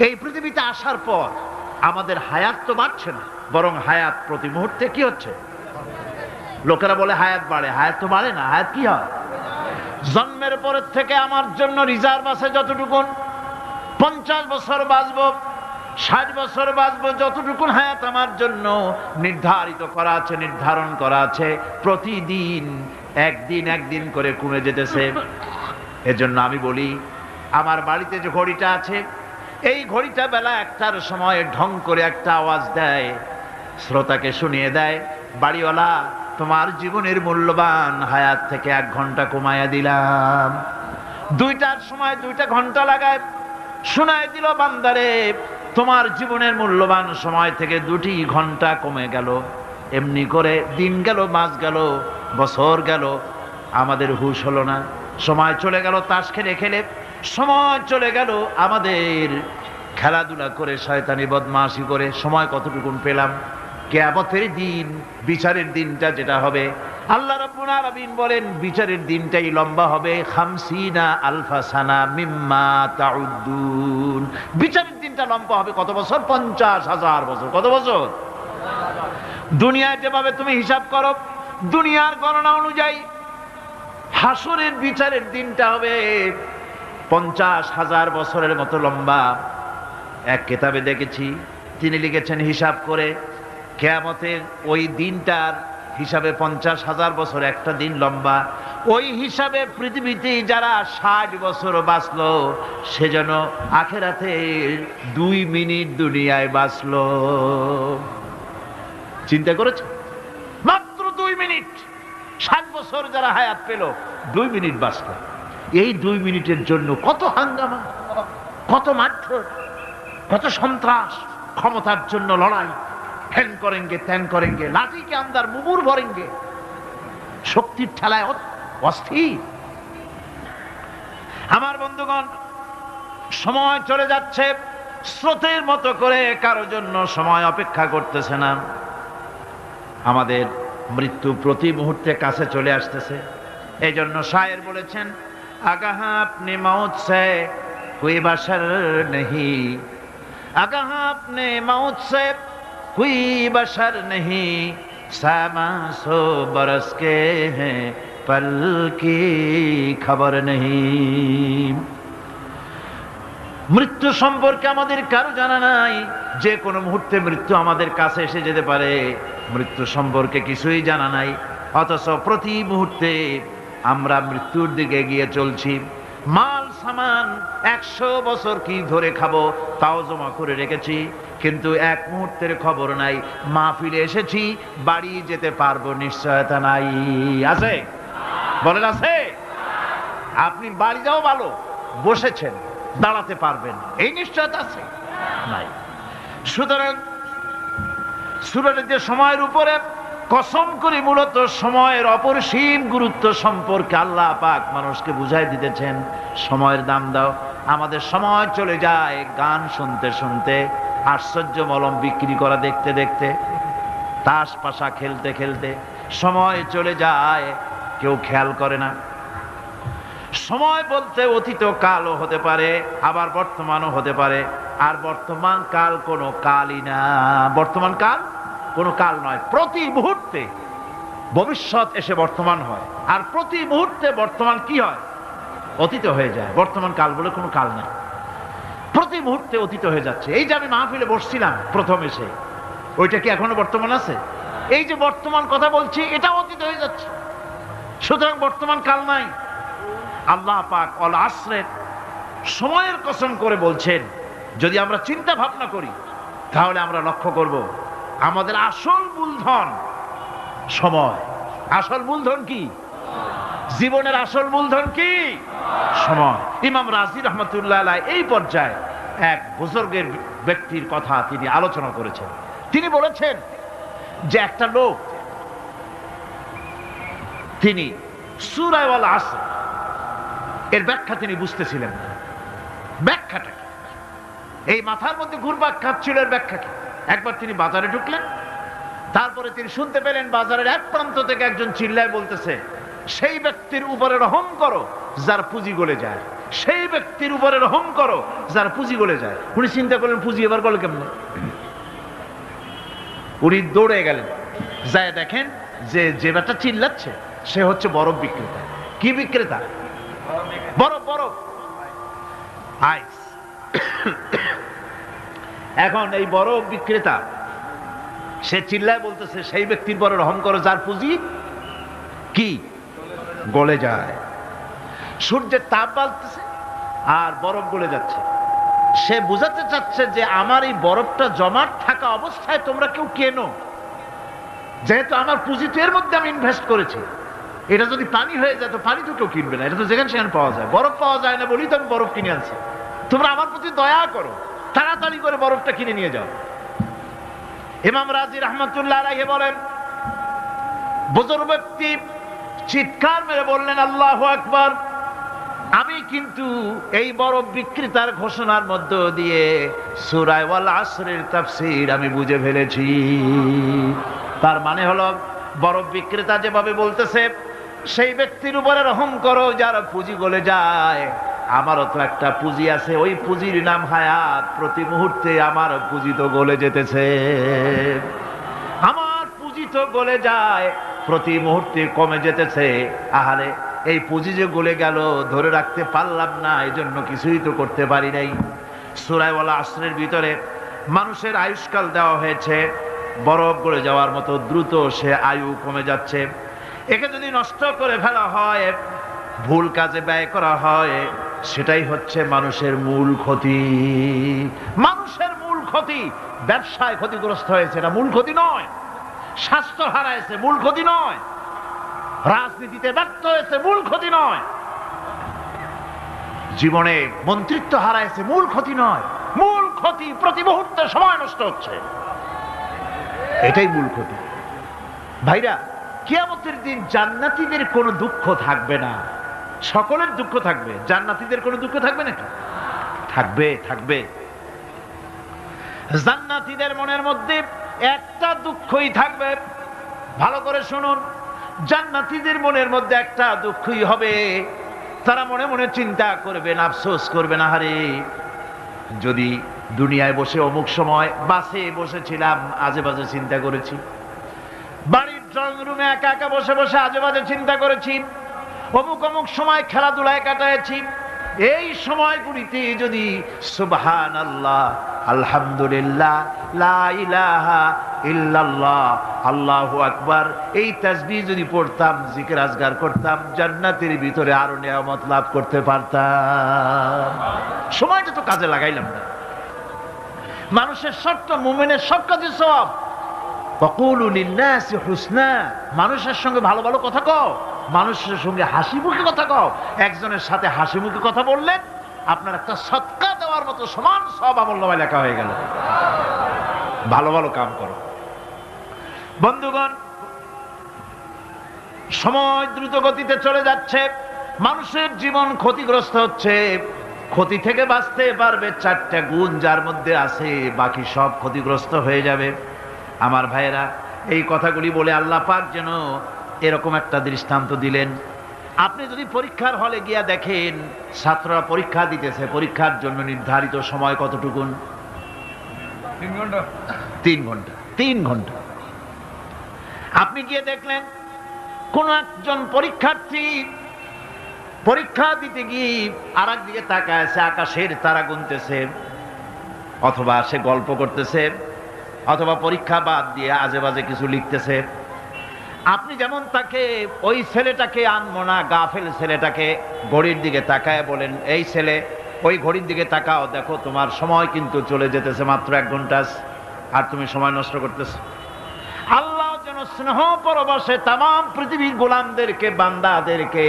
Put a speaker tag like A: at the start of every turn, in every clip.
A: এই পৃথিবীতে আসার পর আমাদের হায়াত তো বাড়ছে না, বরং হায়াত প্রতি মুহূর্তে কি হচ্ছে? লোকেরা বলে হায়াত বাড়ে, হায়াত তো বাড়ে না, হায়াত কি হয়? জন্মের পরের থেকে আমার জন্য রিজার্ভ আছে যতটুকুন, 50 বছর বাঁচবো, 60 বছর বাঁচবো, যতটুকুন হায়াত আমার জন্য নির্ধারিত করা আছে, নির্ধারণ করা আছে, প্রতিদিন একদিন একদিন করে কমে যেতেছে। এজন্য আমি বলি, আমার বাড়িতে যে ঘড়িটা আছে, এই ঘড়িটা বেলা 1টার সময় ঢং করে একটা আওয়াজ দেয়, শ্রোতাকে শুনিয়ে দেয়, বাড়িওয়ালা তোমার জীবনের মূল্যবান হায়াত থেকে 1 ঘন্টা কমায়া দিলাম। 2টার সময় 2টা ঘন্টা লাগায় শোনায় দিল, বান্দারে তোমার জীবনের মূল্যবান সময় থেকে 2টি ঘন্টা কমে গেল। এমনি করে দিন গেল, মাস গেল, বছর গেল, আমাদের হুঁশ হলো না। সময় চলে গেল তাস খেলে খেলে, সময় চলে গেল আমাদের খেলাধুলা করে, শয়তানি বদমাশি করে। সময় কতটুকুন পেলাম? কিয়ামতের দিন, বিচারের দিনটা যেটা হবে, আল্লাহ রাব্বুল আলামিন বলেন বিচারের দিনটাই লম্বা হবে 50 আলফা সানা মিম্মা তাউদ্দুন। বিচারের দিনটা লম্বা হবে কত বছর? 50,000 বছর। কত বছর? দুনিয়ায় যেভাবে তুমি হিসাব করো, দুনিয়ার গণনা অনুযায়ী হাসরের বিচারের দিনটা হবে 50,000 বছরের মতো লম্বা। এক কিতাবে দেখেছি, তিনি লিখেছেন হিসাব করে, কিয়ামতের ওই দিনটার হিসাবে 50,000 বছর একটা দিন লম্বা। ওই হিসাবে পৃথিবীতে যারা 60 বছর বাঁচলো, সেজন্য আখেরাতে 2 মিনিট দুনিয়ায় বাঁচলো। চিন্তা করেছ? মাত্র 2 মিনিট। 60 বছর যারা হায়াত পেল, 2 মিনিট বাঁচলো। এই 2 মিনিটের জন্য কত হাঙ্গামা, কত মারধর, কত সন্ত্রাস, ক্ষমতার জন্য লড়াই, হ্যান করেঙ্গে ত্যান করেঙ্গে, লাঠিকে আন্দার মুগুর ভরেঙ্গে, শক্তির ঠেলায় অস্থির। আমার বন্ধুগণ, সময় চলে যাচ্ছে স্রোতের মতো করে, কারো জন্য সময় অপেক্ষা করতেছে না। আমাদের মৃত্যু প্রতি মুহূর্তে কাছে চলে আসতেছে। এই জন্য শায়ের বলেছেন, আগাহা আপনি মৌত সে কোই বাশার নেহি, আগাহা আপনি মৌত সে कोई बशर नहीं, सामा सो बरस के हैं पल की खबर नहीं। মৃত্যু সম্পর্কে আমাদের কারো জানা নাই। যে কোনো মুহূর্তে মৃত্যু আমাদের কাছে এসে যেতে পারে, মৃত্যু সম্পর্কে কিছুই জানা নাই। অথচ প্রতি মুহূর্তে আমরা মৃত্যুর দিকে এগিয়ে চলছি। মাল সামান 100 বছর কি ধরে খাবো তাও জমা করে রেখেছি, কিন্তু এক মুহূর্তের খবর নাই। মাহফিলে এসেছি, বাড়ি যেতে পারবো নিশ্চয়তা নাই। আছে? বলেন আছে? আপনি বাড়ি যাও ভালো, বসেছেন, দাঁড়াতে পারবেন, এই নিশ্চয়তা আছে? নাই। সুতরাং সূরার যে সময়ের উপরে কসম করে মূলত সময়ের অপরিসীম গুরুত্ব সম্পর্কে আল্লাহ পাক মানুষকে বুঝাই দিতেছেন। সময়ের দাম দাও। আমাদের সময় চলে যায় গান শুনতে শুনতে, আশ্চর্য মলম বিক্রি করা দেখতে দেখতে, তাস পাশা খেলতে খেলতে সময় চলে যায়, কেউ খেয়াল করে না। সময় বলতে অতীত কালও হতে পারে, আবার বর্তমানও হতে পারে। আর বর্তমান কাল কোনো কালই না। বর্তমান কাল কোনো কাল নয়। প্রতি মুহূর্তে ভবিষ্যৎ এসে বর্তমান হয়, আর প্রতি মুহূর্তে বর্তমান কি হয়? অতীত হয়ে যায়। বর্তমান কাল বলে কোনো কাল নাই। প্রতি মুহূর্তে অতীত হয়ে যাচ্ছে। এই যে আমি মাহফিলে বসছিলাম প্রথম এসে, ওইটা কি এখনো বর্তমান আছে? এই যে বর্তমান কথা বলছি, এটা অতীত হয়ে যাচ্ছে। সুতরাং বর্তমান কাল নাই। আল্লাহ পাক অল আসরের সময়ের কসম করে বলছেন। যদি আমরা চিন্তা ভাবনা করি, তাহলে আমরা লক্ষ্য করব আমাদের আসল মূলধন সময়। আসল মূলধন কি? জীবনের আসল মূলধন কি? সময়। ইমাম রাজি রহমতুল্লাহ আলাইহি এই পর্যায়ে এক বুজুর্গের ব্যক্তির কথা তিনি আলোচনা করেছেন। তিনি বলেছেন যে একটা লোক, তিনি সূরা আল আসর এর ব্যাখ্যা তিনি বুঝতেছিলেন না। ব্যাখ্যাটা কি? এই মাথার মধ্যে ঘুরপাক খাচ্ছিল এর ব্যাখ্যা কি? একবার তিনি বাজারে ঢুকলেন, তারপরে তিনি শুনতে পেলেন বাজারের এক প্রান্ত থেকে একজন চিল্লায় বলতেছে, সেই ব্যক্তির উপরে রহম করো যার পুঁজি গলে যায়, সেই ব্যক্তির উপরে রহম করো যার পুঁজি গলে যায়। উনি চিন্তা করলেন পুঁজি এবার গলে কেমনে, উনি দৌড়ে গেলেন, যায় দেখেন যে ব্যাটা চিল্লাচ্ছে সে হচ্ছে বরফ বিক্রেতা। কি বিক্রেতা? বরফ, বরফ, আইস। এখন এই বরফ বিক্রেতা সে চিল্লায় বলতেছে সেই ব্যক্তির পরে রহম করো যার পুঁজি কি গলে যায়। সূর্যের তাপ বাড়তেছে আর বরফ গলে যাচ্ছে। সে বুঝাতে চাচ্ছে যে আমার এই বরফটা জমাট থাকা অবস্থায় তোমরা কেউ কেনো, যেহেতু আমার পুঁজি তো এর মধ্যে আমি ইনভেস্ট করেছি। এটা যদি পানি হয়ে যায় তো পানি তো কেউ কিনবে না, এটা তো যেখানে সেখানে পাওয়া যায়। বরফ পাওয়া যায় না বলি তো আমি বরফ কিনে আনছি। তোমরা আমার প্রতি দয়া করো, তাড়াতাড়ি করে বরফটা কিনে নিয়ে যাও। ইমাম রাজি রহমাতুল্লাহ আলাইহি বলেন, বুজুর্গ ব্যক্তি চিৎকার মেরে বললেন আল্লাহু আকবার, আমি কিন্তু এই বরফ বিক্রেতার ঘোষণার মধ্য দিয়ে সূরা ওয়াল আসরের তাফসীর আমি বুঝে ফেলেছি। তার মানে হলো বরফ বিক্রেতা যেভাবে বলতেছে সেই ব্যক্তির উপরে রহম করো যার পুঁজি গলে যায়, আমারও তো একটা পুঁজি আছে, ওই পুঁজির নাম হায়াত। প্রতি মুহূর্তে আমার পুঁজি তো গলে যেতেছে, আমার পুঁজি তো গলে যায়, প্রতি মুহূর্তে কমে যেতেছে। আহারে এই পুঁজি যে গলে গেল ধরে রাখতে পারলাম না, এই জন্য কিছুই তো করতে পারি নাই। সূরা ওয়াল আসরের ভিতরে মানুষের আয়ুষ্কাল দেওয়া হয়েছে বরফ গলে যাওয়ার মতো দ্রুত সে আয়ু কমে যাচ্ছে। একে যদি নষ্ট করে ফেলা হয়, ভুল কাজে ব্যয় করা হয়, সেটাই হচ্ছে মানুষের মূল ক্ষতি। মানুষের মূল ক্ষতি। ব্যবসায় ক্ষতিগ্রস্ত হয়েছে, এটা মূল ক্ষতি নয়। স্বাস্থ্য হারাইছে, মূল ক্ষতি নয়। রাজনীতিতে ব্যর্থ হয়েছে, মূল ক্ষতি নয়। জীবনে মন্ত্রিত্ব হারাইছে, মূল ক্ষতি নয়। মূল ক্ষতি প্রতি মুহূর্তে সময় নষ্ট হচ্ছে, এটাই মূল ক্ষতি। ভাইরা, কিয়ামতের দিন জান্নাতীদের কোনো দুঃখ থাকবে না, সকলের দুঃখ থাকবে। জান্নাতীদের কোনো দুঃখ থাকবে নাকি? থাকবে, থাকবে। জান্নাতীদের মনের মধ্যে একটা দুঃখই থাকবে। ভালো করে শুনুন, জান্নাতীদের মনের মধ্যে একটা দুঃখই হবে। তারা মনে মনে চিন্তা করবেন, আফসোস করবেন, আহারে যদি দুনিয়ায় বসে অমুক সময় বাসে বসেছিলাম, আজে বাজে চিন্তা করেছি, বাড়ির ড্রয়িং রুমে একা একা বসে বসে আজে বাজে চিন্তা করেছি, অমুক অমুক সময় খেলাধুলায় কাটাইছি। এই সময়গুলিতে যদি সুবহানাল্লাহ, আলহামদুলিল্লাহ, লা ইলাহা ইল্লাল্লাহ, আল্লাহু আকবার এই তাসবিহ যদি পড়তাম, জিকির আজগার করতাম, জান্নাতের ভিতরে আরো নিয়ামত লাভ করতে পারতাম। সময়টা তো কাজে লাগাইলাম না। মানুষের শর্ত, মুমিনের সব কাজে সওয়াব। ওয়াকুলু লিন-নাসি হুসনা, মানুষের সঙ্গে ভালো ভালো কথা কও, মানুষের সঙ্গে হাসি মুখে কথা কও। একজনের সাথে হাসি মুখে কথা বললেন, আপনার একটা সদকা দেওয়ার মতো সমান সব আমলনামায় লেখা হয়ে গেল। ভালো ভালো কাম করো। বন্ধুগণ, সময় দ্রুত গতিতে চলে যাচ্ছে, মানুষের জীবন ক্ষতিগ্রস্ত হচ্ছে। ক্ষতি থেকে বাঁচতে পারবে 4টা গুণ যার মধ্যে আছে, বাকি সব ক্ষতিগ্রস্ত হয়ে যাবে। আমার ভাইয়েরা, এই কথাগুলি বলে আল্লাহ পাক যেন এরকম একটা দৃষ্টান্ত দিলেন। আপনি যদি পরীক্ষার হলে গিয়া দেখেন ছাত্ররা পরীক্ষা দিতেছে, পরীক্ষার জন্য নির্ধারিত সময় কতটুকুন? 3 ঘন্টা। 3 ঘন্টা, 3 ঘন্টা। আপনি গিয়ে দেখলেন কোন একজন পরীক্ষার্থী পরীক্ষা দিতে গিয়ে আর একদিকে তাকায় আছে, আকাশের তারা গুনতেছে, অথবা সে গল্প করতেছে, অথবা পরীক্ষা বাদ দিয়ে আজে বাজে কিছু লিখতেছে। আপনি যেমন তাকে, ওই ছেলেটাকে আনবো না, গাফেল ছেলেটাকে ঘড়ির দিকে তাকায় বলেন, এই ছেলে ওই ঘড়ির দিকে তাকাও, দেখো তোমার সময় কিন্তু চলে যেতেছে, মাত্র 1 ঘন্টা, আর তুমি সময় নষ্ট করতেছো। আল্লাহ যেন স্নেহ পরবশে তামাম পৃথিবীর গোলামদেরকে, বান্দাদেরকে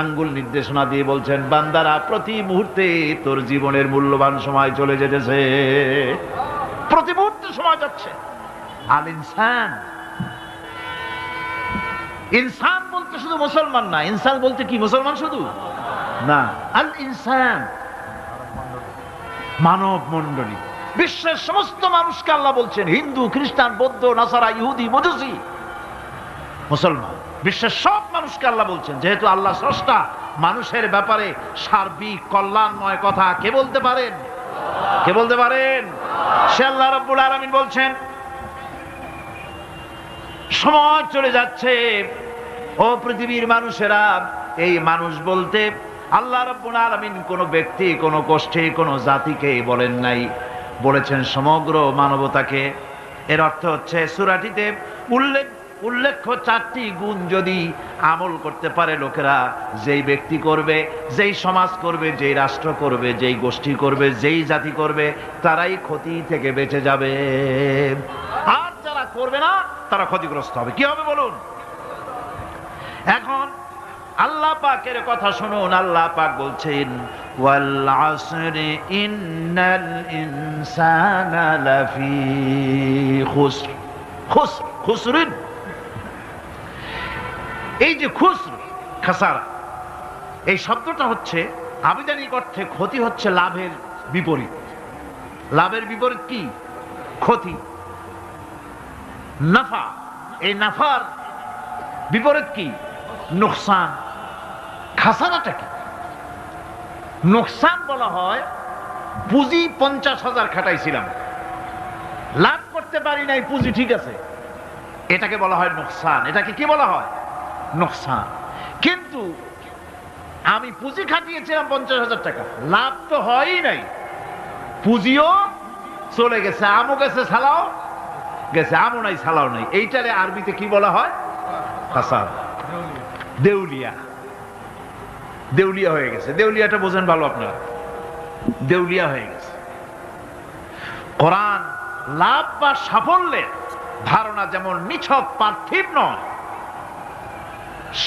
A: আঙ্গুল নির্দেশনা দিয়ে বলছেন, বান্দারা প্রতি মুহূর্তে তোর জীবনের মূল্যবান সময় চলে যেতেছে, প্রতি মুহূর্তে সময় যাচ্ছে। আল ইনসান, ইনসান বলতে শুধু মুসলমান না, ইনসান বলতে কি মুসলমান শুধু না, আল ইনসান মানব মণ্ডলী, বিশ্বের সমস্ত মানুষকে আল্লাহ বলছেন, হিন্দু, খ্রিস্টান, বৌদ্ধ, নাসারা, ইহুদি, মজুসি, মুসলমান, বিশ্বের সব মানুষকে আল্লাহ বলছেন। যেহেতু আল্লাহ স্রষ্টা, মানুষের ব্যাপারে সার্বিক কল্যাণময় কথা কে বলতে পারেন? কে বলতে পারেন? সে আল্লাহ রাব্বুল আলামিন বলছেন, সময় চলে যাচ্ছে ও পৃথিবীর মানুষেরা, এই মানুষ বলতে আল্লাহ রাব্বুল আলামিন কোন ব্যক্তি, কোন গোষ্ঠী, কোন জাতিকে বলেন নাই, বলেছেন সমগ্র মানবতাকে। এর অর্থ হচ্ছে সূরাটিতে উল্লেখ্য 4টি গুণ যদি আমল করতে পারে লোকেরা, যেই ব্যক্তি করবে, যেই সমাজ করবে, যেই রাষ্ট্র করবে, যেই গোষ্ঠী করবে, যেই জাতি করবে, তারাই ক্ষতি থেকে বেঁচে যাবে। আর যারা করবে না তারা ক্ষতিগ্রস্ত হবে। কি হবে বলুন? এখন আল্লাহ পাকের কথা শুনুন। আল্লাহ পাক বলছেন, ওয়াল আসরি ইন্নাল ইনসানা লাফি খুসর। খুসর, খুসরিন, এই যে খুসর, খাসারা, এই শব্দটা হচ্ছে আবিধানিক অর্থে ক্ষতি হচ্ছে লাভের বিপরীত। লাভের বিপরীত কি? ক্ষতি। নাফা, এই নাফার বিপরীত কি? নোকসান। খাসারাটা কি? নোকসান বলা হয় পুঁজি 50,000 খাটাইছিলাম, লাভ করতে পারি নাই, পুঁজি ঠিক আছে, এটাকে বলা হয় নোকসান। এটাকে কি বলা হয়? নোকসান। কিন্তু আমি পুঁজি খাটিয়েছিলাম 50,000 টাকা, লাভ তো হয়ই নাই, পুঁজিও চলে গেছে, আমও গেছে, সালাও গেছে, আমও নাই, সালাও নাই। এইটারে আরবিতে কি বলা হয়? খাসার, দেউলিয়া। দেউলিয়া হয়ে গেছে। দেউলিয়াটা বোঝেন ভালো আপনারা, দেউলিয়া হয়ে গেছে। কোরআন লাভ বা সাফল্যের ধারণা যেমন নিছক পার্থিব নয়,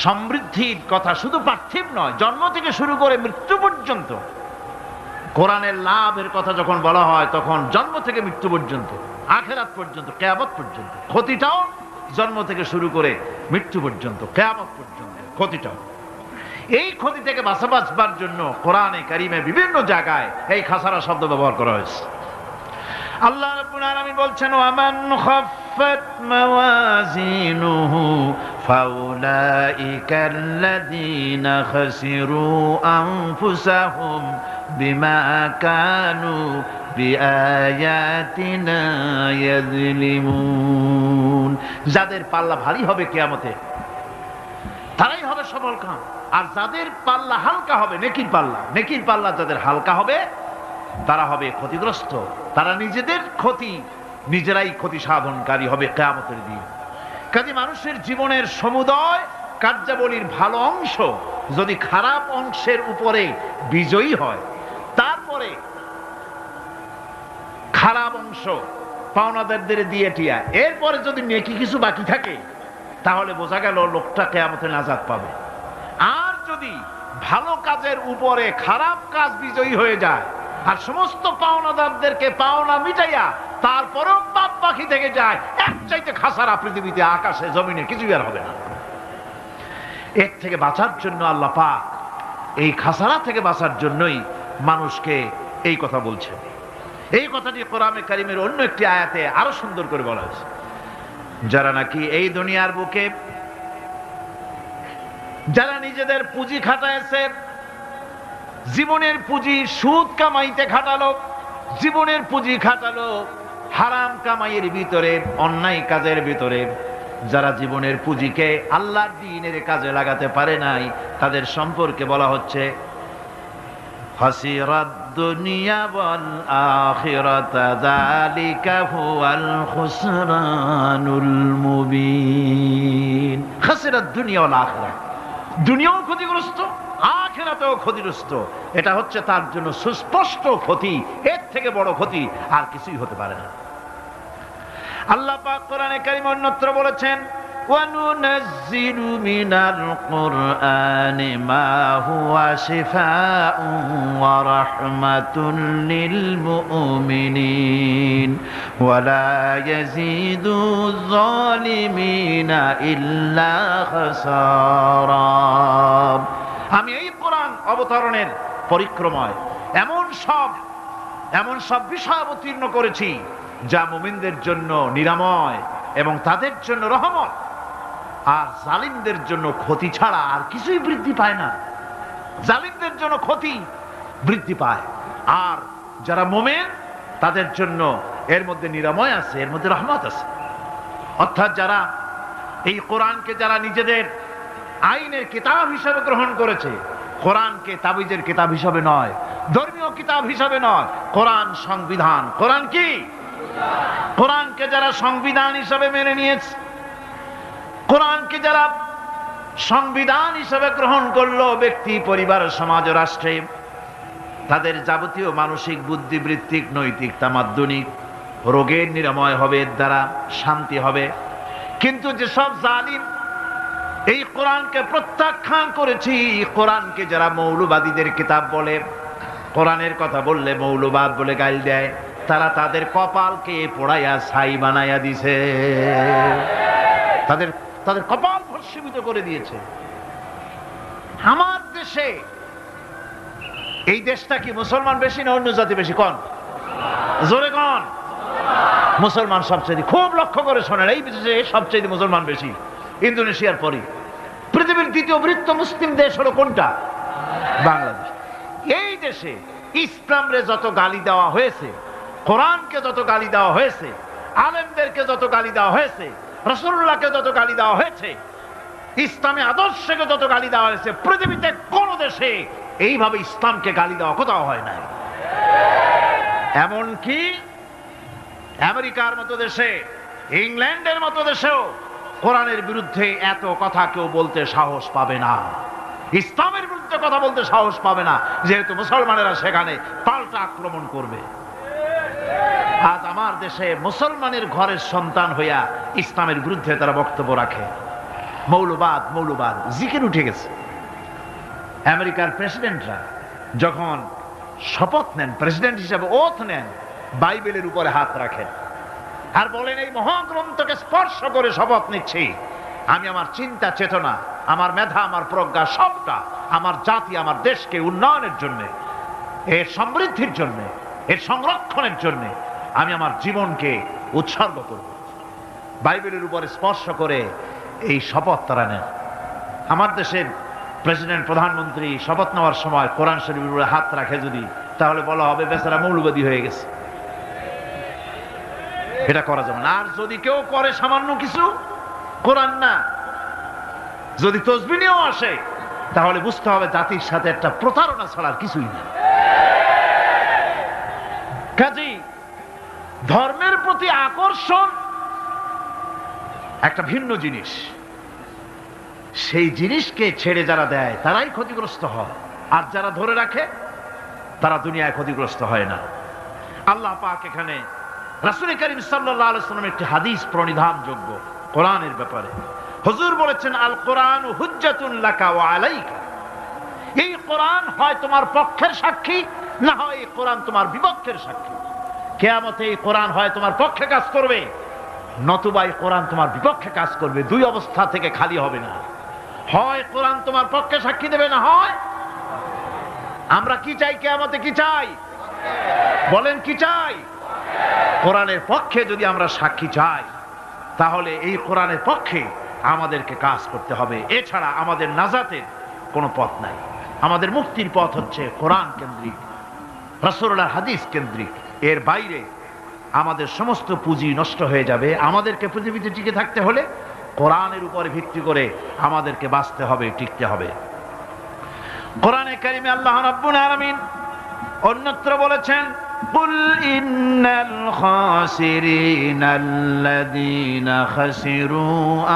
A: সমৃদ্ধির কথা শুধু পার্থিব নয়, জন্ম থেকে শুরু করে মৃত্যু পর্যন্ত কোরআনের লাভের কথা যখন বলা হয় তখন জন্ম থেকে মৃত্যু পর্যন্ত, আখিরাত পর্যন্ত, কিয়ামত পর্যন্ত। ক্ষতিটাও জন্ম থেকে শুরু করে মৃত্যু পর্যন্ত, কিয়ামত পর্যন্ত ক্ষতিটাও। এই ক্ষতি থেকে বাঁচবার জন্য কোরআনে কারিমে বিভিন্ন জায়গায় এই খাসারা শব্দ ব্যবহার করা হয়েছে। আল্লাহ রাব্বুল আলামিন বলছেন, ওয়ামান খাফফাত মাওয়াজিনুহু ফাউলাইকাল্লাযীনা খাসিরু আনফুসাহুম বিমা কানু বিআয়াতিনা ইয়াযলিমুন। যাদের পাল্লা ভারী হবে কিয়ামতে তারাই হবে সফলকাম, আর যাদের পাল্লা হালকা হবে, নেকির পাল্লা, নেকির পাল্লা যাদের হালকা হবে তারা হবে ক্ষতিগ্রস্ত। তারা নিজেদের ক্ষতি নিজেরাই ক্ষতি সাধনকারী হবে কিয়ামতের দিন। কাজে মানুষের জীবনের সমুদয় কার্যাবলীর ভালো অংশ যদি খারাপ অংশের উপরে বিজয়ী হয়, তারপরে খারাপ অংশ পাওনাদারদের দিয়ে টিয়া, এরপরে যদি নেকি কিছু বাকি থাকে, তাহলে বোঝা গেল লোকটা কিয়ামতে নাজাত পাবে। আর যদি ভালো কাজের উপরে খারাপ কাজ বিজয়ী হয়ে যায় আর সমস্ত পাওনাদারদেরকে পাওনা মিটাইয়া তারপরেও পাপ বাকি থেকে যায়, এক চাইতে খাসারা পৃথিবীতে, আকাশে, জমিনে কিছুই আর হবে না। এর থেকে বাঁচার জন্য আল্লাহ পাক, এই খাসারা থেকে বাঁচার জন্যই মানুষকে এই কথা বলছেন। এই কথাটি কোরআনে কারিমের অন্য একটি আয়াতে আরো সুন্দর করে বলা হয়েছে। যারা নাকি এই দুনিয়ার বুকে, যারা নিজেদের পুঁজি খাটাইছে, জীবনের পুঁজি সুদ কামাইতে খাটালো, জীবনের পুঁজি খাটালো হারাম কামাইয়ের ভিতরে, অন্যায় কাজের ভিতরে, যারা জীবনের পুঁজিকে আল্লাহর দ্বীনের কাজে লাগাতে পারে নাই, তাদের সম্পর্কে বলা হচ্ছে হাসিরাত দুনিয়া ওয়াল আখিরাতা যালিকা হুয়াল খুসরানুল মুবিন। হাসিরাত দুনিয়া ওয়াল আখিরা, দুনিয়াও ক্ষতিগ্রস্ত, আখিরাতেও ক্ষতিগ্রস্ত। এটা হচ্ছে তার জন্য সুস্পষ্ট ক্ষতি, এর থেকে বড় ক্ষতি আর কিছুই হতে পারে না। আল্লাহ পাক কোরআনে কারীমে অন্যত্র বলেছেন, وَنُنَزِّلُ مِنَ الْقُرْآنِ مَا هُوَ شِفَاءٌ وَرَحْمَةٌ لِّلْمُؤْمِنِينَ وَلَا يَزِيدُ الظَّالِمِينَ إِلَّا خَسَارًا। আমি এই কোরআন অবতরণের পরিক্রমায় এমন সব বিষয় অবতীর্ণ করেছি যা মুমিনদের জন্য নিরাময় এবং তাদের জন্য রহমত, আর জালিমদের জন্য ক্ষতি ছাড়া আর কিছুই বৃদ্ধি পায় না। জালিমদের জন্য ক্ষতি বৃদ্ধি পায়। আর যারা মুমিন তাদের জন্য এর মধ্যে নিরাময় আছে, এর মধ্যে রহমত আছে। অর্থাৎ যারা এই কোরআনকে যারা নিজেদের আইনের কিতাব হিসাবে গ্রহণ করেছে, কোরআনকে তাবিজের কিতাব হিসাবে নয়, ধর্মীয় কিতাব হিসাবে নয়, কোরআন সংবিধান। কোরআন কি? কোরআনকে যারা সংবিধান হিসাবে মেনে নিয়েছে, কোরআনকে যারা সংবিধান হিসাবে গ্রহণ করলো, ব্যক্তি, পরিবার, সমাজ, রাষ্ট্রে তাদের যাবতীয় মানসিক, বুদ্ধিবৃত্তিক, নৈতিক, তামাদ্দুনিক রোগের নিরাময় হবে, এর দ্বারা শান্তি হবে। কিন্তু যেসব জালিম এই কোরআনকে প্রত্যাখ্যান করেছি, কোরআনকে যারা মৌলবাদীদের কিতাব বলে, কোরআনের কথা বললে মৌলবাদ বলে গাল দেয়, তারা তাদের কপালকে পোড়াইয়া ছাই বানাইয়া দিছে, তাদের কপাল ভস্মীভূত করে দিয়েছে। আমার দেশে, এই দেশটা কি মুসলমান বেশি না অন্য জাতি বেশি? কোন? জোরে কোন? মুসলমান সবচেয়ে। খুব লক্ষ্য করে শোনেন, এই দেশে সবচেয়ে মুসলমান বেশি, ইন্দোনেশিয়ার পরে। পৃথিবীর দ্বিতীয় বৃহত্তম মুসলিম দেশ হলো কোনটা? বাংলাদেশ। এই দেশে ইসলামরে যত গালি দেওয়া হয়েছে, কোরআনকে যত গালি দেওয়া হয়েছে, আলেমদেরকে যত গালি দেওয়া হয়েছে, রাসূলুল্লাহকে যত গালি দেওয়া হয়েছে, ইসলামী আদর্শকে যত গালি দেওয়া হয়েছে, পৃথিবীতে কোন দেশে এইভাবে ইসলামকে গালি দেওয়া কোথাও হয় নাই। এমনকি আমেরিকার মতো দেশে, ইংল্যান্ডের মতো দেশেও কোরআনের বিরুদ্ধে এত কথা কেউ বলতে সাহস পাবে না, ইসলামের বিরুদ্ধে কথা বলতে সাহস পাবে না, যেহেতু মুসলমানেরা সেখানে পাল্টা আক্রমণ করবে। আজ আমার দেশে মুসলমানের ঘরের সন্তান হইয়া ইসলামের বিরুদ্ধে তারা বক্তব্য রাখে। মৌলবাদ, মৌলবাদ জিকির উঠে গেছে। আমেরিকার প্রেসিডেন্টরা যখন শপথ নেন, প্রেসিডেন্ট হিসেবে ওথ নেন, বাইবেলের উপরে হাত রাখেন আর বলেন, এই মহাগ্রন্থকে স্পর্শ করে শপথ নিচ্ছি, আমি আমার চিন্তা চেতনা, আমার মেধা, আমার প্রজ্ঞা সবটা আমার জাতি, আমার দেশকে উন্নয়নের জন্য, এর সমৃদ্ধির জন্য, এর সংরক্ষণের জন্য আমি আমার জীবনকে উৎসর্গ করব। বাইবেলের উপরে স্পর্শ করে এই শপথ তারা নেন। আমার দেশের প্রেসিডেন্ট, প্রধানমন্ত্রী শপথ নেওয়ার সময় কোরআন শরীফের উপরে হাত রাখে যদি, তাহলে বলা হবে বেচারা মৌলবাদী হয়ে গেছে। এটা করা যাবে না। আর যদি কেউ করে সামান্য কিছু, কোরআন না, যদি তসবিহ নিয়েও আসে, তাহলে বুঝতে হবে জাতির সাথে একটা প্রতারণা ছাড়া আর কিছুই না। কাজেই ধর্মের প্রতি আকর্ষণ একটা ভিন্ন জিনিস, সেই জিনিসকে ছেড়ে যারা দেয় তারাই ক্ষতিগ্রস্ত হয়, আর যারা ধরে রাখে তারা দুনিয়ায় ক্ষতিগ্রস্ত হয় না। আল্লাহ পাক এখানে রাসূল করিম সাল্লাল্লাহু আলাইহি ওয়াসাল্লামের একটি হাদিস প্রণিধানযোগ্য কোরআনের ব্যাপারে। হুজুর বলেছেন, আল কোরআন হুজ্জাতুন লাকা ওয়া আলাইকা। এই কোরআন হয় তোমার পক্ষের সাক্ষী, না হয় এই কোরআন তোমার বিপক্ষের সাক্ষী। কিয়ামতে এই কোরআন হয় তোমার পক্ষে কাজ করবে, নতুবা এই কোরআন তোমার বিপক্ষে কাজ করবে। দুই অবস্থা থেকে খালি হবে না। হয় কোরআন তোমার পক্ষে সাক্ষী দেবে, না হয় আমরা কি চাই? কিয়ামতে কি চাই? বলেন কি চাই? কোরআনের পক্ষে যদি আমরা সাক্ষী চাই, তাহলে এই কোরআনের পক্ষে আমাদেরকে কাজ করতে হবে। এছাড়া আমাদের নাজাতের কোনো পথ নাই। আমাদের মুক্তির পথ হচ্ছে কোরআন কেন্দ্রিক, রাসূলুল্লাহর হাদিস কেন্দ্রিক। এর বাইরে আমাদের সমস্ত পুঁজি নষ্ট হয়ে যাবে। আমাদেরকে পৃথিবীতে টিকে থাকতে হলে কোরআনের উপরে ভিত্তি করে আমাদেরকে বাঁচতে হবে, টিকতে হবে। কোরআনে কারিমে আল্লাহ রাব্বুল আলামিন অন্যত্র বলেছেন, কুল ইন্নাল খাসিরিনাল্লাযীনা খাসিরু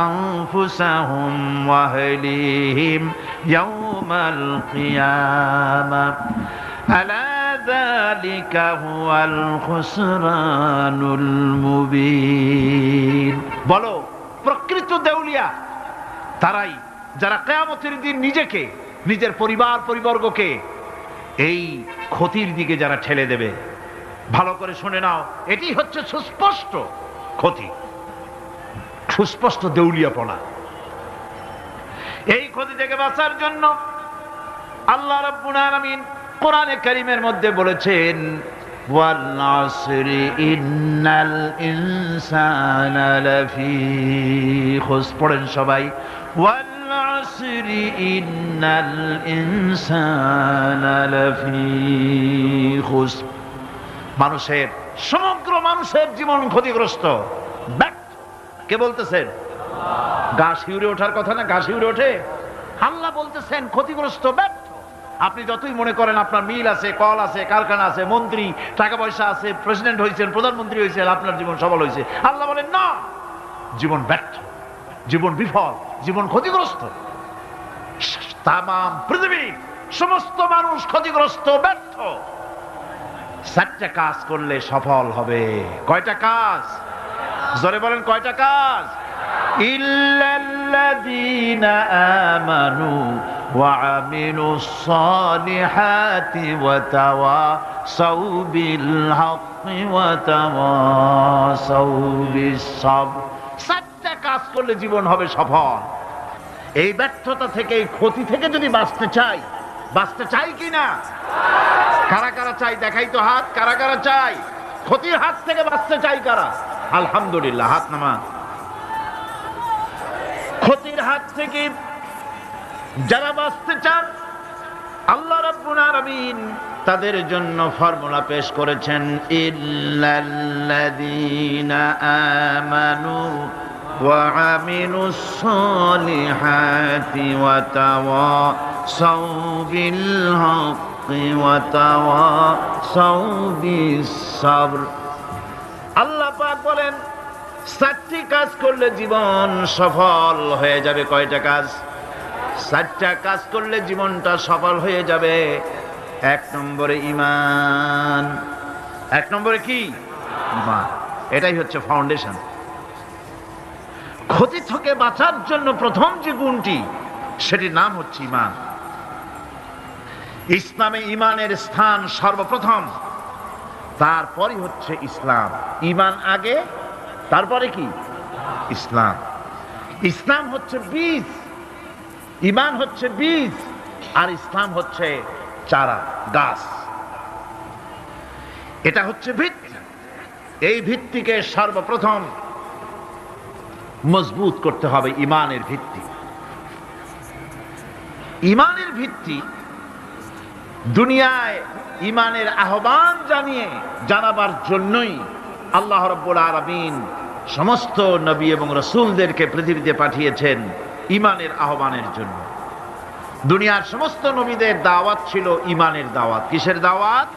A: আনফুসাহুম ওয়া আহলিহিম ইয়াওমাল কিয়ামাহ আলা যালিকা হুয়াল খুসরানুল মুবিন। বলো, প্রকৃত দেউলিয়া তারাই যারা কিয়ামতের দিন নিজেকে, নিজের পরিবার পরিবর্গকে এই ক্ষতির দিকে যারা ঠেলে দেবে। ভালো করে শুনে নাও, এটি হচ্ছে সুস্পষ্ট ক্ষতি, সুস্পষ্ট দেউলিয়াপনা। এই ক্ষতি থেকে বাঁচার জন্য আল্লাহ রাব্বুল আলামিন কোরআনে কারীমের মধ্যে বলেছেন, ওয়াল আসরি ইন্নাল ইনসানা লাফি খুসর। পড়েন সবাই, ওয়াল আসরি ইন্নাল ইনসানা লাফি খুসর। মানুষের, সমগ্র মানুষের জীবন ক্ষতিগ্রস্ত, ব্যর্থ। কে বলতেছেন? গা শিউরে ওঠার কথা না? গা শিউরে ওঠে। আল্লাহ বলতেছেন ক্ষতিগ্রস্ত, ব্যর্থ। আপনি যতই মনে করেন আপনার মিল আছে, কল আছে, কারখানা আছে, মন্ত্রী, টাকা পয়সা আছে, প্রেসিডেন্ট হয়েছেন, প্রধানমন্ত্রী হয়েছেন, আপনার জীবন সফল হয়েছে, আল্লাহ বলেন না, জীবন ব্যর্থ, জীবন বিফল, জীবন ক্ষতিগ্রস্ত। তাম পৃথিবীর সমস্ত মানুষ ক্ষতিগ্রস্ত, ব্যর্থ। 4টা কাজ করলে সফল হবে। কয়টা কাজ? জোরে বলেন, কয়টা কাজ? ইল্লাল্লাযীনা আমানু ওয়া আমিলুস সালিহাতি ওয়া তাওয়াসাউ বিল হাক্কি ওয়া তাওয়াসাউ বিস সাবর। 4টা কাজ করলে জীবন হবে সফল। এই ব্যর্থতা থেকে, এই ক্ষতি থেকে যদি বাঁচতে চাই কিনা? কারা কারা চাই? দেখাই তো হাত। কারা কারা চাই? ক্ষতির হাত থেকে বাঁচতে চাই কারা? আলহামদুলিল্লাহ, হাত নামান। ক্ষতির হাত থেকে যারা বাঁচতে চান, আল্লাহ রাব্বুল আলামিন তাদের জন্য ফর্মুলা পেশ করেছেন, ইল্লাল্লাযীনা আমানু ওয়া আমিলুস সালিহাতি ওয়া তাওয়াসাউ বিল হাক্কি ওয়া তাওয়াসাউ বিস সাবর। আল্লাহ পাক বলেন 4টি কাজ করলে জীবন সফল হয়ে যাবে। কয়টা কাজ? 4টা কাজ করলে জীবনটা সফল হয়ে যাবে। 1 নম্বরে ঈমান। 1 নম্বরে কি? ঈমান। এটাই হচ্ছে ফাউন্ডেশন। ক্ষতি থেকে বাঁচার জন্য প্রথম যে গুণটি, সেটির নাম হচ্ছে ঈমান। ইসলামে ঈমানের স্থান সর্বপ্রথম, তারপরই হচ্ছে ইসলাম। ঈমান আগে, তারপরে কি? ইসলাম। ইসলাম হচ্ছে বীজ, ঈমান হচ্ছে বীজ, আর ইসলাম হচ্ছে চারা, গাছ। এটা হচ্ছে ভিত্তি। এই ভিত্তিকে সর্বপ্রথম মজবুত করতে হবে। ঈমানের ভিত্তি, ঈমানের ভিত্তি দুনিয়ায় ঈমানের আহ্বান জানাবার জন্যই আল্লাহ রাব্বুল আলামিন সমস্ত নবী এবং রাসূলদেরকে পৃথিবীতে পাঠিয়েছেন ঈমানের আহ্বানের জন্য। দুনিয়ার সমস্ত নবীদের দাওয়াত ছিল ঈমানের দাওয়াত। কিসের দাওয়াত?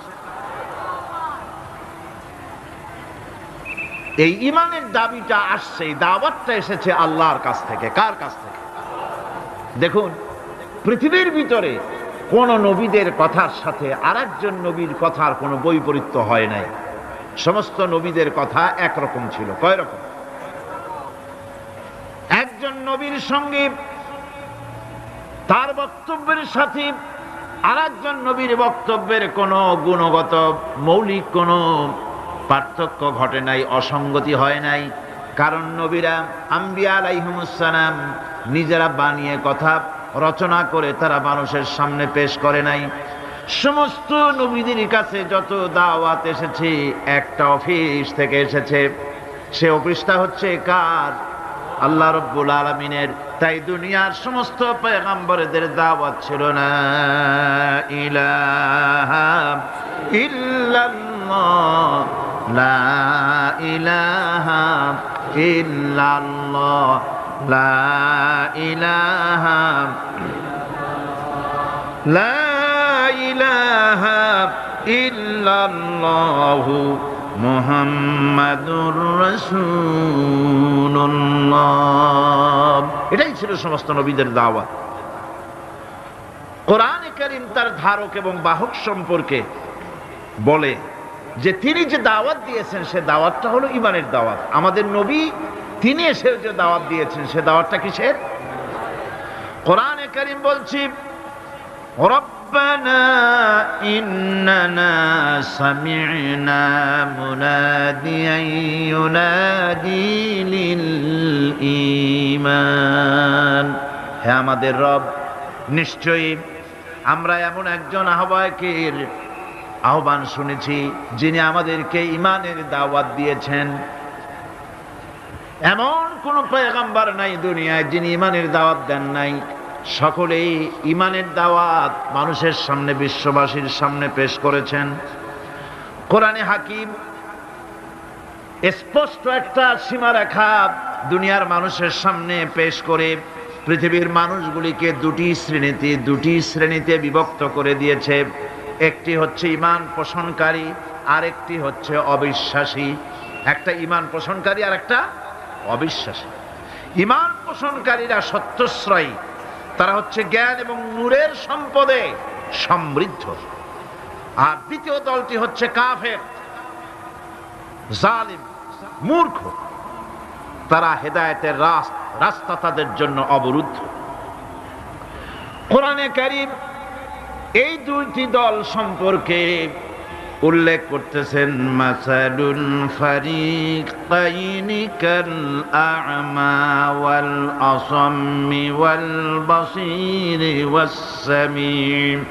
A: এই ঈমানের দাবিটা আসছে, এই দাওয়াতটা এসেছে আল্লাহর কাছ থেকে। কার কাছ থেকে? দেখুন, পৃথিবীর ভিতরে কোন নবীদের কথার সাথে আরেকজন নবীর কথার কোনো বৈপরীত্য হয় নাই। সমস্ত নবীদের কথা একরকম ছিল। কয় রকম? একজন নবীর সঙ্গে তার বক্তব্যের সাথে আরেকজন নবীর বক্তব্যের কোনো গুণগত মৌলিক কোনো পার্থক্য ঘটে নাই, অসঙ্গতি হয় নাই। কারণ নবীরা, আম্বিয়া আলাইহিমুস সালাম, নিজেরা বানিয়ে কথা রচনা করে তারা মানুষের সামনে পেশ করে নাই। সমস্ত নবীদের কাছে যত দাওয়াত এসেছে, একটা অফিস থেকে এসেছে। সে অফিসটা হচ্ছে কার? আল্লাহ রাব্বুল আলামিনের। তাই দুনিয়ার সমস্ত পয়গম্বরদের দাওয়াত ছিল লা ইলাহা ইল্লাল্লাহ, লা ইলাহা ইল্লাল্লাহ, লা ইলাহা, লা ইলাহা ইল্লাল্লাহু মুহাম্মাদুর রাসূলুল্লাহ। এটাই ছিল সমস্ত নবীদের দাওয়াত। কোরআনে কারীম তার ধারক এবং বাহক সম্পর্কে বলে যে তিনি যে দাওয়াত দিয়েছেন সে দাওয়াতটা হলো ঈমানের দাওয়াত। আমাদের নবী তিনি এসে যে দাওয়াত দিয়েছেন সে দাওয়াতটা কিসের? কোরআনে কারীম বলছি, রব্বানা ইন্নানা সামি'না মুনাদিয়ান ইউনাদি লিল ঈমান। হে আমাদের রব, নিশ্চয়ই আমরা এমন একজন আহ্বায়কের আহ্বান শুনেছি যিনি আমাদেরকে ঈমানের দাওয়াত দিয়েছেন। এমন কোন পয়গম্বর নাই দুনিয়ায় যিনি ঈমানের দাওয়াত দেন নাই। সকলেই ঈমানের দাওয়াত মানুষের সামনে, বিশ্ববাসীর সামনে পেশ করেছেন। কোরআনে হাকিম স্পষ্ট একটা সীমারেখা দুনিয়ার মানুষের সামনে পেশ করে পৃথিবীর মানুষগুলিকে দুটি শ্রেণীতে বিভক্ত করে দিয়েছে। একটি হচ্ছে ঈমান পোষণকারী, আরেকটি হচ্ছে অবিশ্বাসী। একটা ঈমান পোষণকারী আর একটা অবিশ্বাসী। ঈমান পোষণকারীরা সত্যশ্রয়ী, তারা হচ্ছে জ্ঞান এবং নূরের সম্পদে সমৃদ্ধ। আর দ্বিতীয় দলটি হচ্ছে কাফের, জালিম, মূর্খ। তারা হেদায়েতের রাস্তা তাদের জন্য অবরুদ্ধ। কোরআনে কারীম এই দুইটি দল সম্পর্কে উল্লেখ করতেছেন, মাসালুল ফারিকাইনি কাল আ'মা ওয়াল আসাম্মি ওয়াল বাসীরি ওয়াস সামিম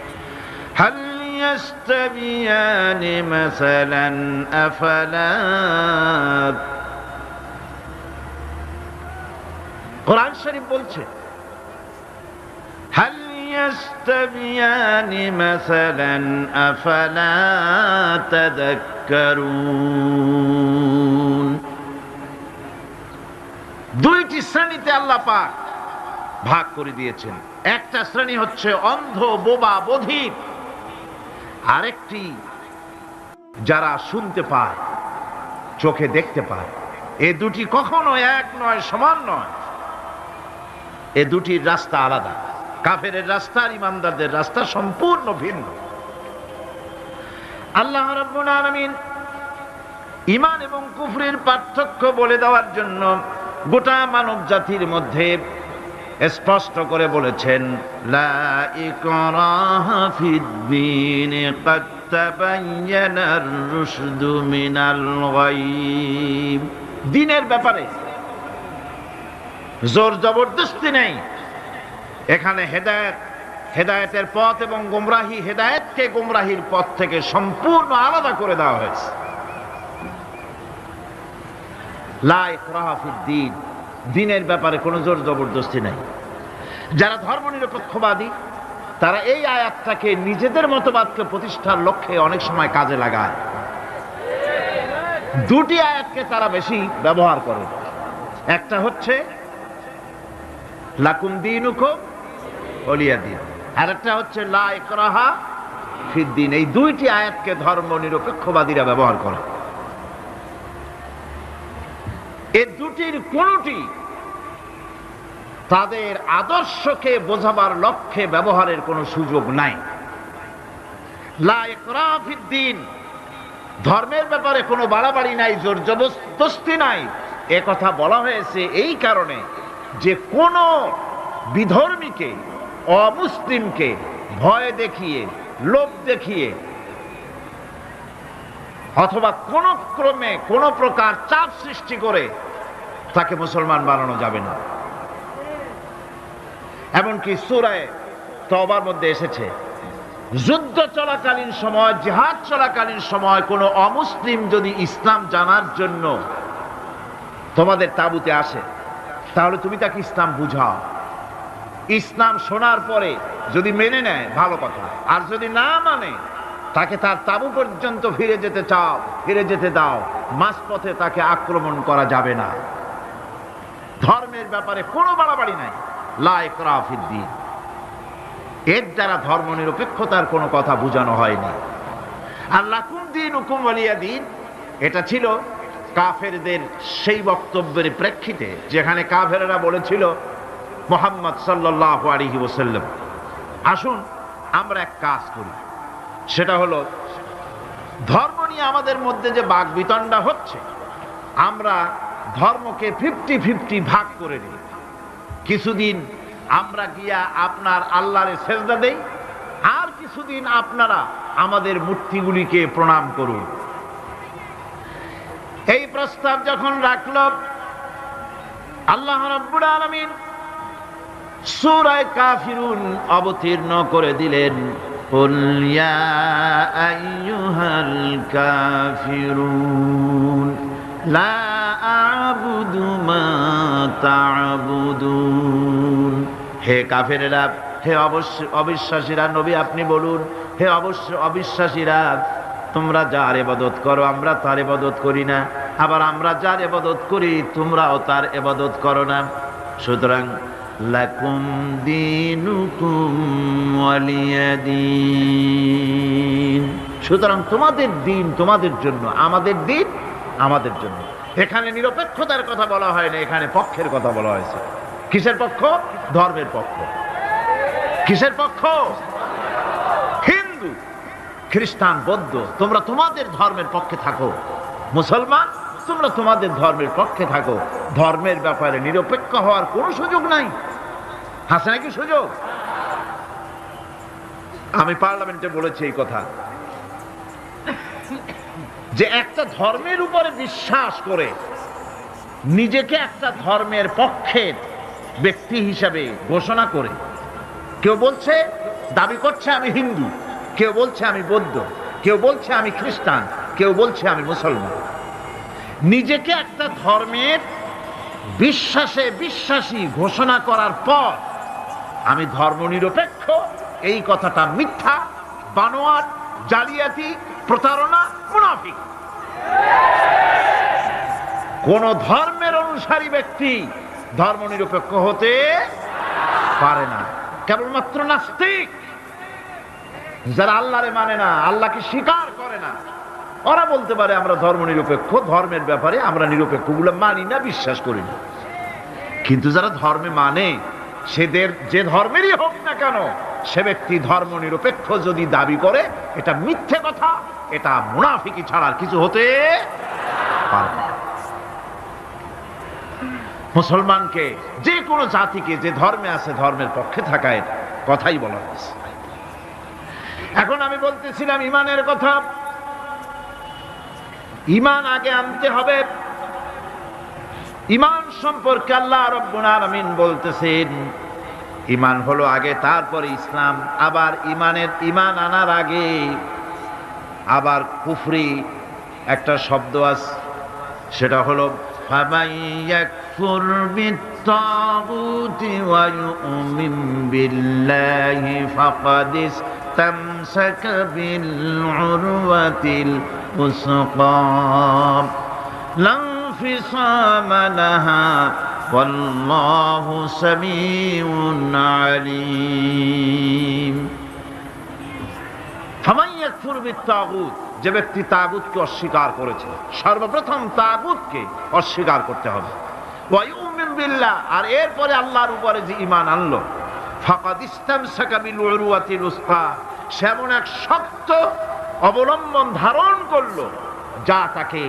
A: হাল ইয়াস্তাবিয়ানি মাসালান আফালা। কোরআন শরীফ বলছে, হাল ইয়াস্তাবিয়ানি মাসালান আফালা তাযাক্কারুন। দুইটি শ্রেণীতে আল্লাহ পাক ভাগ করে দিয়েছেন। একটা শ্রেণী হচ্ছে অন্ধ, বোবা, বধির। আরেকটি যারা শুনতে পায়, চোখে দেখতে পায়। এ দুটি কখনো এক নয়, সমান নয়। এ দুটির রাস্তা আলাদা। কাফেরের রাস্তা আর ইমানদারদের রাস্তা সম্পূর্ণ ভিন্ন। আল্লাহ রাব্বুল আলামিন ঈমান এবং কুফরের পার্থক্য বলে দেওয়ার জন্য গোটা মানব জাতির মধ্যে স্পষ্ট করে বলেছেন, লা ইকরাহা ফিদ-দীন ক্বাদ তাবায়্যানার রুশদু মিনাল গায়্। দ্বীনের ব্যাপারে জোর জবরদস্তি নেই। এখানে হেদায়েতের পথ এবং গোমরাহি, হেদায়েতকে গোমরাহির পথ থেকে সম্পূর্ণ আলাদা করে দেওয়া হয়েছে। লা ইকরাহা ফিদ-দীন, দ্বীনের ব্যাপারে কোনো জোর জবরদস্তি নেই। যারা ধর্মনিরপেক্ষবাদী তারা এই আয়াতটাকে নিজেদের মতবাদকে প্রতিষ্ঠার লক্ষ্যে অনেক সময় কাজে লাগায়। দুটি আয়াতকে তারা বেশি ব্যবহার করে। একটা হচ্ছে লাকুম দীনুকুম ওয়ালিয়া দীন, আর একটা হচ্ছে লা ইকরাহা ফিদ-দীন। এই দুইটি আয়াতকে ধর্মনিরপেক্ষবাদীরা ব্যবহার করে। এই দুটির কোনটি তাদের আদর্শকে বোঝাবার লক্ষ্যে ব্যবহারের কোনো সুযোগ নাই। লা ইকরাহা ফিদ-দীন, ধর্মের ব্যাপারে কোনো বাড়াবাড়ি নাই, জোর জবরদস্তি নাই। এ কথা বলা হয়েছে এই কারণে যে কোন বিধর্মীকে, অমুসলিমকে ভয় দেখিয়ে, লোভ দেখিয়ে অথবা কোন ক্রমে কোন প্রকার চাপ সৃষ্টি করে তাকে মুসলমান বানানো যাবে না। এমনকি সূরা তওবার মধ্যে এসেছে, যুদ্ধ চলাকালীন সময়, জিহাদ চলাকালীন সময় কোন অমুসলিম যদি ইসলাম জানার জন্য তোমাদের তাঁবুতে আসে, তাহলে তুমি তাকে ইসলাম বুঝাও। ইসলাম শোনার পরে যদি মেনে নেয় ভালো কথা, আর যদি না মানে তাকে তার তাঁবু পর্যন্ত ফিরে যেতে দাও। মাঝপথে তাকে আক্রমণ করা যাবে না। ধর্মের ব্যাপারে কোনো বাড়াবাড়ি নাই। লা ইকরাহা ফিদ-দীন, এর দ্বারা ধর্মনিরপেক্ষতার কোনো কথা বোঝানো হয়নি। আর লাকুম দীনুকুম ওয়ালিয়া দীন, এটা ছিল কাফেরদের সেই বক্তব্যের প্রেক্ষিতে যেখানে কাফেররা বলেছিল মুহাম্মদ সাল্লাল্লাহু আলাইহি ওয়াসাল্লাম, আসুন আমরা এক কাজ করি, সেটা হলো ধর্ম নিয়ে আমাদের মধ্যে যে বাকবিতণ্ডা হচ্ছে, আমরা ধর্মকে 50-50 ভাগ করে নিই। কিছুদিন আমরা গিয়া আপনার আল্লাহরে সেজদা দেই, আর কিছুদিন আপনারা আমাদের মূর্তিগুলিকে প্রণাম করুন। এই প্রস্তাব যখন রাখল, আল্লাহ রাব্বুল আলামিন সূরা কাফিরুন অবতীর্ণ করে দিলেন, কুল ইয়া আইয়ুহাল কাফিরুন লা আ'বুদু মা তা'বুদুন হে কাফেরেরা, হে অবিশ্বাসীরা, নবী আপনি বলুন, হে অবিশ্বাসীরা, তোমরা যার ইবাদত করো আমরা তার ইবাদত করি না, আবার আমরা যার ইবাদত করি তোমরাও তার ইবাদত করো না। সুতরাং লাকুম দীনুকুম ওয়ালিয়া দীন, সুতরাং তোমাদের দিন তোমাদের জন্য, আমাদের দিন আমাদের জন্য। এখানে নিরপেক্ষতার কথা বলা হয় না, এখানে পক্ষের কথা বলা হয়েছে। কিসের পক্ষ? ধর্মের পক্ষ। কিসের পক্ষ? হিন্দু, খ্রিস্টান, বৌদ্ধ, তোমরা তোমাদের ধর্মের পক্ষে থাকো। মুসলমান, তোমরা তোমাদের ধর্মের পক্ষে থাকো। ধর্মের ব্যাপারে নিরপেক্ষ হওয়ার কোনো সুযোগ নাই। আছে নাকি সুযোগ? আমি পার্লামেন্টে বলেছি এই কথা, যে একটা ধর্মের উপরে বিশ্বাস করে নিজেকে একটা ধর্মের পক্ষের ব্যক্তি হিসাবে ঘোষণা করে কেউ বলছে, দাবি করছে আমি হিন্দু, কেউ বলছে আমি বৌদ্ধ, কেউ বলছে আমি খ্রিস্টান, কেউ বলছে আমি মুসলমান, নিজেকে একটা ধর্মের বিশ্বাসে বিশ্বাসী ঘোষণা করার পর আমি ধর্মনিরপেক্ষ, এই কথাটা মিথ্যা, বানোয়াট, জালিয়াতি, প্রতারণা, মুনাফিক। কোন ধর্মের অনুসারী ব্যক্তি ধর্মনিরপেক্ষ হতে পারে না। কেবলমাত্র নাস্তিক, যারা আল্লাহরে মানে না, আল্লাহকে স্বীকার করে না, ওরা বলতে পারে আমরা ধর্মনিরপেক্ষ, ধর্মের ব্যাপারে আমরা নিরপেক্ষ, গুলো মানি না, বিশ্বাস করি না। কিন্তু যারা ধর্মে মানে, সেদের যে ধর্মেরই হোক না কেন, সে ব্যক্তি ধর্মনিরপেক্ষ যদি দাবি করে, এটা মিথ্যে কথা, এটা মুনাফিকি ছাড়া আর কিছু হতে পারে না। মুসলমানকে, যে কোনো জাতিকে যে ধর্মে আছে ধর্মের পক্ষে থাকার কথাই বলা হয়েছে। এখন আমি বলতেছিলাম ঈমানের কথা। ঈমান আগে আনতে হবে। ঈমান সম্পর্কে আল্লাহ রাব্বুল আলামিন বলতেছেন, ঈমান হলো আগে, তারপরে ইসলাম। আবার ঈমান আনার আগে আবার কুফরি একটা শব্দ আছে, সেটা হলো ফামান ইয়াকফুর বিত্তাগুতি ওয়া ইউমিন বিল্লাহি ফাকাদ ইসতামসাকা বিল উরওয়াতিল উসকা লা ইনফিসামা লাহা ওয়াল্লাহু সামিউন আলীম। ফামান ইয়াকফুর বিত্তাগুত, যে ব্যক্তি তাগুতকে অস্বীকার করেছে, সর্বপ্রথম তাগুতকে অস্বীকার করতে হবে। ওয়া ইউমিন বিল্লাহ, আর এরপরে আল্লাহর উপরে যে ঈমান আনলো, ফাকাদ ইসতামসাকা বিল উরওয়াতিল উসকা, সে এমন এক শক্ত অবলম্বন ধারণ করলো যা তাকে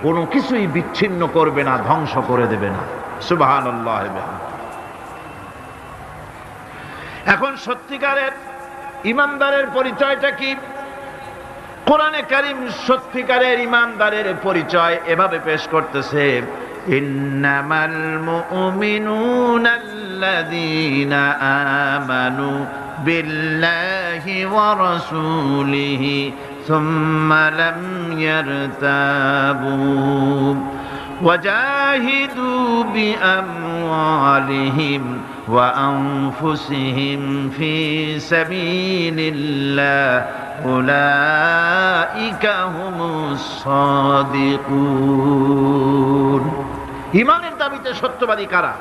A: কোনো কিছুই বিচ্ছিন্ন করবে না, ধ্বংস করে দেবে না। সুবহানাল্লাহ। এখন সত্যিকারের ঈমানদারের পরিচয়টা কি? কোরআনে কারীম সত্যিকারের ঈমানদারের পরিচয় এভাবে পেশ করতেছে, ইন্নামাল মুমিনুনা আল্লাযীনা আমানু বিল্লাহি ওয়া রাসূলিহি সুম্মা লাম ইয়ারতাবু ওয়াজাহিদু বিআমওয়ালিহিম ওয়া আনফুসিহিম ফি সাবিলিল্লাহ উলাইকা হুমুস সাদিকুন। ঈমানের দাবিতে সত্যবাদী কারা?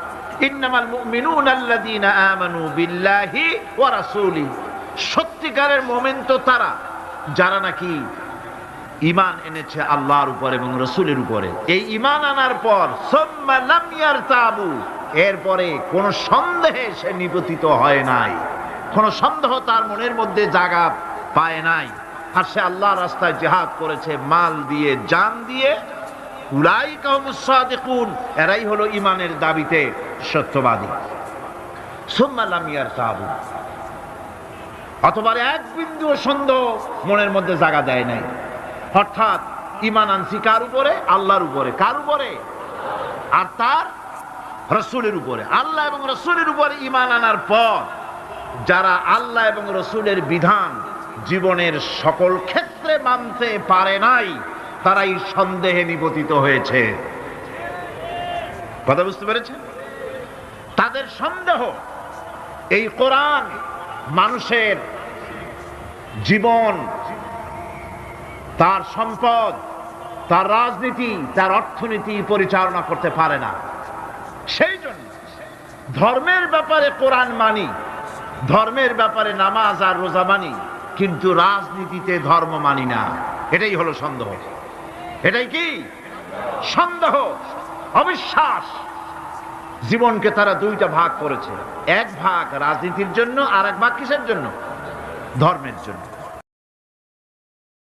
A: ইন্নামাল মুমিনুনা আল্লাযীনা আমানু বিল্লাহি ওয়া রাসূলিহি, সত্যিকারের মুমিন তো তারা যারা নাকি ঈমান এনেছে আল্লাহর উপর এবং রাসূলের উপরে। এই ঈমান আনার পর সুম্মা লাম ইয়ারতাবু, এরপরে কোন সন্দেহে সে নিপতিত হয় নাই, কোন সন্দেহ তার মনের মধ্যে জায়গা পায় নাই, আর সে আল্লাহর রাস্তায় জিহাদ করেছে মাল দিয়ে, জান দিয়ে। উলাইকা হুমুস সাদিকুন, এরাই হলো ঈমানের দাবিতে সত্যবাদী। সুম্মা লাম ইয়ারতাবু, অথবা এক বিন্দু সন্দেহ মনের মধ্যে জায়গা দেয় নাই। অর্থাৎ ঈমান আনছি কার উপরে? আল্লাহর উপরে। কার উপরে? আর তার রাসূলের উপরে। আল্লাহ এবং রাসূলের উপরে ঈমান আনার পর যারা আল্লাহ এবং রাসূলের বিধান জীবনের সকল ক্ষেত্রে মানতে পারে নাই, তারাই সন্দেহে নিপতিত হয়েছে। কথা বুঝতে পেরেছেন? তাদের সন্দেহ এই কোরআন মানুষের জীবন, তার সম্পদ, তার রাজনীতি, তার অর্থনীতি পরিচালনা করতে পারে না। সেই জন্য ধর্মের ব্যাপারে কোরআন মানি, ধর্মের ব্যাপারে নামাজ আর রোজা মানি, কিন্তু রাজনীতিতে ধর্ম মানি না। এটাই হলো সন্দেহ। এটাই কি সন্দেহ, অবিশ্বাস। জীবনকে তারা দুইটা ভাগ করেছে, এক ভাগ রাজনীতির জন্য আর এক ভাগ কিসের জন্য? ধর্মের জন্য।